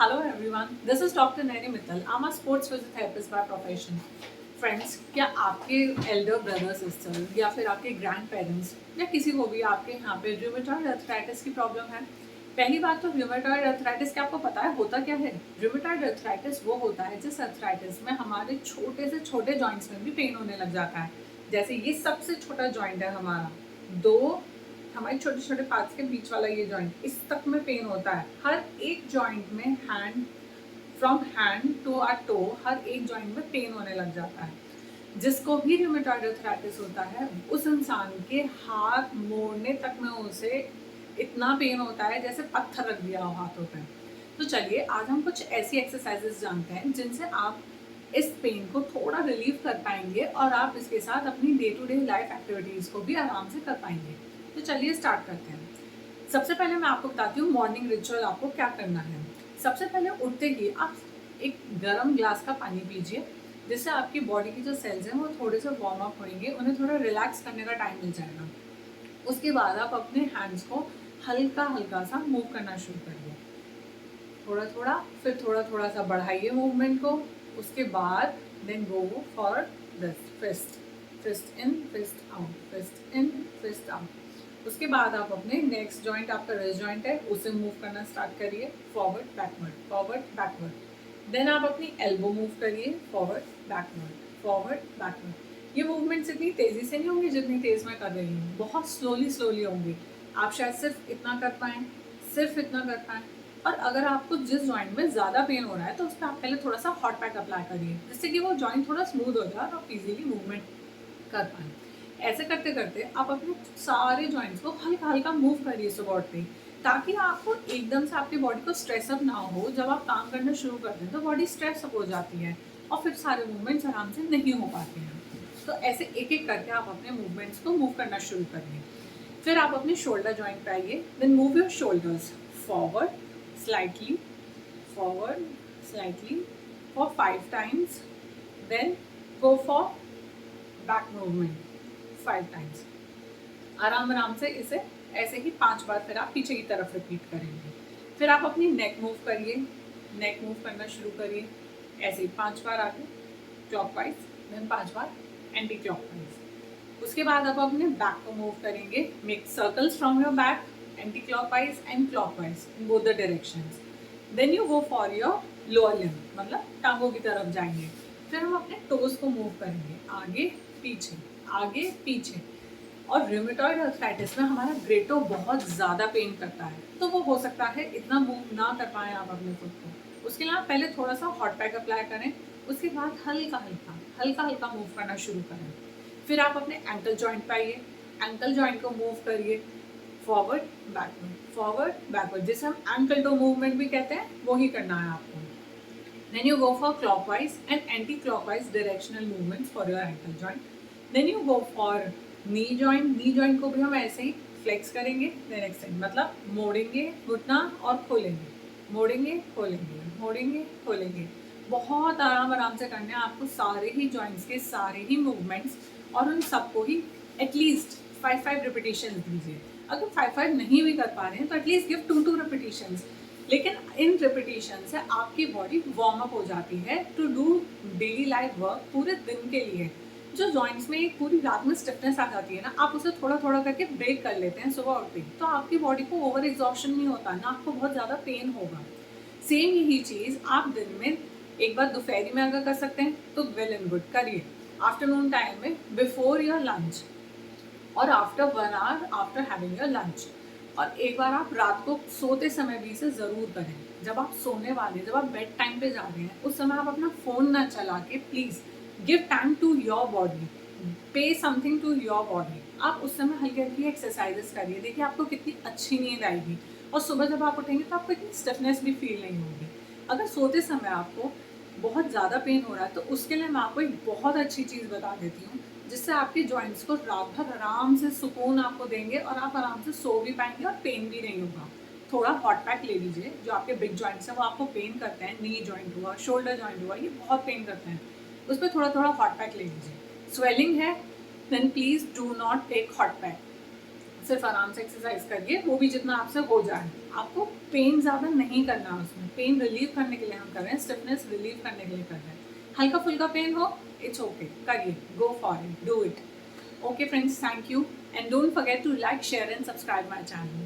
Hello everyone, this is Dr. Neri Mittal. I'm a sports physiotherapist by profession. Friends, क्या आपके Elder brother sister या फिर आपके grand parents या किसी को भी आपके यहाँ पे रूमेटॉइड अर्थराइटिस की प्रॉब्लम है? पहली बात तो रूमेटॉइड अर्थराइटिस क्या आपको पता है होता क्या है? रूमेटॉइड अर्थराइटिस वो होता है जिस अर्थराइटिस में हमारे छोटे से छोटे जॉइंट्स में भी पेन होने लग जाता है। जैसे ये सबसे छोटा जॉइंट है हमारा, दो हमारे छोटे छोटे पार्ट्स के बीच वाला ये जॉइंट, इस तक में पेन होता है। हर एक जॉइंट में from hand to or toe हर एक जॉइंट में पेन होने लग जाता है। जिसको भी रूमेटॉइड अर्थराइटिस होता है उस इंसान के हाथ मोड़ने तक में उसे इतना पेन होता है जैसे पत्थर रख दिया हो हाथों पे। तो चलिए आज हम कुछ ऐसी एक्सरसाइजेस जानते हैं जिनसे आप इस पेन को थोड़ा रिलीव कर पाएंगे और आप इसके साथ अपनी day to day life activities को भी आराम से कर पाएंगे। तो चलिए स्टार्ट करते हैं। सबसे पहले मैं आपको बताती हूँ मॉर्निंग रिचुअल आपको क्या करना है। सबसे पहले उठते ही आप एक गर्म ग्लास का पानी पीजिए, जिससे आपकी बॉडी की जो सेल्स हैं वो थोड़े से वार्म अप होंगे, उन्हें थोड़ा रिलैक्स करने का टाइम मिल जाएगा। उसके बाद आप अपने हैंड्स को हल्का हल्का सा मूव करना शुरू करिए, थोड़ा थोड़ा, फिर थोड़ा थोड़ा सा बढ़ाइए मूवमेंट को। उसके बाद then go for this fist, fist in fist out, fist in fist out. उसके बाद आप अपने नेक्स्ट जॉइंट, आपका रिस्ट जॉइंट है, उसे मूव करना स्टार्ट करिए, forward backward, forward backward. Then आप अपनी एल्बो मूव करिए, फॉरवर्ड बैकवर्ड, फॉरवर्ड बैकवर्ड। ये मूवमेंट्स इतनी तेज़ी से नहीं होंगी जितनी तेज़ मैं कर रही हूँ, बहुत स्लोली स्लोली होंगी। आप शायद सिर्फ इतना कर पाएँ, सिर्फ इतना कर पाएँ। और अगर आपको जिस जॉइंट में ज़्यादा पेन हो रहा है तो उस पर आप पहले थोड़ा सा हॉट पैक अप्लाई करिए, जिससे कि वो जॉइंट थोड़ा स्मूथ हो जाए और आप इजीली मूवमेंट कर पाएँ। ऐसे करते करते आप अपने सारे जॉइंट्स को हल्का हल्का मूव करिए सुबह उठते ही, ताकि आपको एकदम से आपकी बॉडी को स्ट्रेस अप ना हो। जब आप काम करना शुरू करते हैं तो बॉडी स्ट्रेस अप हो जाती है और फिर सारे मूवमेंट्स आराम से नहीं हो पाते हैं। तो ऐसे एक एक करके आप अपने मूवमेंट्स को मूव करना शुरू करिए। फिर आप अपने शोल्डर जॉइंट पे आइए, then move your shoulders forward slightly, forward slightly for 5 times, then go for back movement 5 times। आराम आराम से इसे ऐसे ही 5 बार फिर आप पीछे की तरफ रिपीट करेंगे। फिर आप अपनी नेक मूव करिए, नेक मूव करना शुरू करिए, ऐसे ही 5 बार आगे क्लॉकवाइज, देन 5 बार एंटी क्लॉकवाइज। उसके बाद आप अपने बैक को मूव करेंगे, make circles from your back anti clockwise and clockwise in both the directions. Then you go for your lower limb, मतलब टांगों की तरफ जाएंगे। फिर हम अपने टोज को मूव करेंगे, आगे पीछे, आगे पीछे। और रूमेटॉइड अर्थराइटिस में हमारा ग्रेटो बहुत ज़्यादा पेन करता है, तो वो हो सकता है इतना मूव ना कर पाएँ आप अपने खुद को। उसके लिए आप पहले थोड़ा सा हॉट पैक अप्लाई करें, उसके बाद हल्का हल्का हल्का हल्का मूव करना शुरू करें। फिर आप अपने एंकल जॉइंट पे आइए, एंकल जॉइंट को मूव करिए, फॉरवर्ड बैकवर्ड, फॉरवर्ड बैकवर्ड, जिसे हम एंकल टो मूवमेंट भी कहते हैं, वो ही करना है आपको। Then you go for clockwise and anti clockwise directional movements for your ankle joint. Then you go for knee joint, knee joint को भी हम ऐसे ही फ्लेक्स करेंगे, देन एक्सटेंड, मतलब मोड़ेंगे घुटना और खोलेंगे, मोड़ेंगे खोलेंगे, मोड़ेंगे खोलेंगे। बहुत आराम आराम से करने हैं आपको सारे ही जॉइंट्स के सारे ही मूवमेंट्स, और उन सबको ही एटलीस्ट 5 रिपीटिशन दीजिए। अगर 5 नहीं भी कर पा रहे हैं तो एटलीस्ट गिव 2 रिपीटिशंस। लेकिन इन रिपीटिशन से आपकी बॉडी वार्म अप हो जाती है to do daily life work पूरे दिन के लिए। जो जॉइंट्स में एक पूरी रात में स्टिफनेस आ जाती है ना, आप उसे थोड़ा थोड़ा करके ब्रेक कर लेते हैं सुबह उठते ही, तो आपकी बॉडी को ओवर एग्जॉर्शन नहीं होता, ना आपको बहुत ज़्यादा पेन होगा। सेम यही चीज़ आप दिन में एक बार दोपहरी में अगर कर सकते हैं तो वेल एंड गुड, करिए। आफ्टरनून टाइम में बिफोर योर लंच और after 1 hour after having your lunch. और एक बार आप रात को सोते समय भी इसे ज़रूर करें। जब आप सोने वाले, जब आप बेड टाइम पे जा रहे हैं, उस समय आप अपना फ़ोन ना चला के please give time to your body, pay something to your body. आप उस समय हल्की हल्की एक्सरसाइजेस करिए, देखिए आपको कितनी अच्छी नींद आएगी और सुबह जब आप उठेंगे तो आपको इतनी स्टिफनेस भी फील नहीं होगी। अगर सोते समय आपको बहुत ज़्यादा पेन हो रहा है तो उसके लिए मैं आपको एक बहुत अच्छी चीज़ बता देती हूँ, जिससे आपके जॉइंट्स को रात भर आराम से सुकून आपको देंगे और आप आराम से सो भी पाएंगे और पेन भी नहीं होगा। थोड़ा हॉट पैक ले लीजिए, जो आपके बिग जॉइंट्स हैं वो आपको पेन करते हैं, नी जॉइंट हुआ, शोल्डर जॉइंट हुआ, ये बहुत पेन करते हैं, उस पर थोड़ा थोड़ा हॉट पैक ले लीजिए। स्वेलिंग है then please do not take hot pack, सिर्फ आराम से एक्सरसाइज करिए, वो भी जितना आपसे हो जाए। आपको पेन ज़्यादा नहीं करना है उसमें, पेन रिलीव करने के लिए हम कर रहे हैं, स्टिफनेस रिलीव करने के लिए कर रहे हैं। हल्का फुल्का पेन हो, इट्स ओके, करिए, go for it, do it. Okay friends, thank you, and don't forget to like, share and subscribe my channel.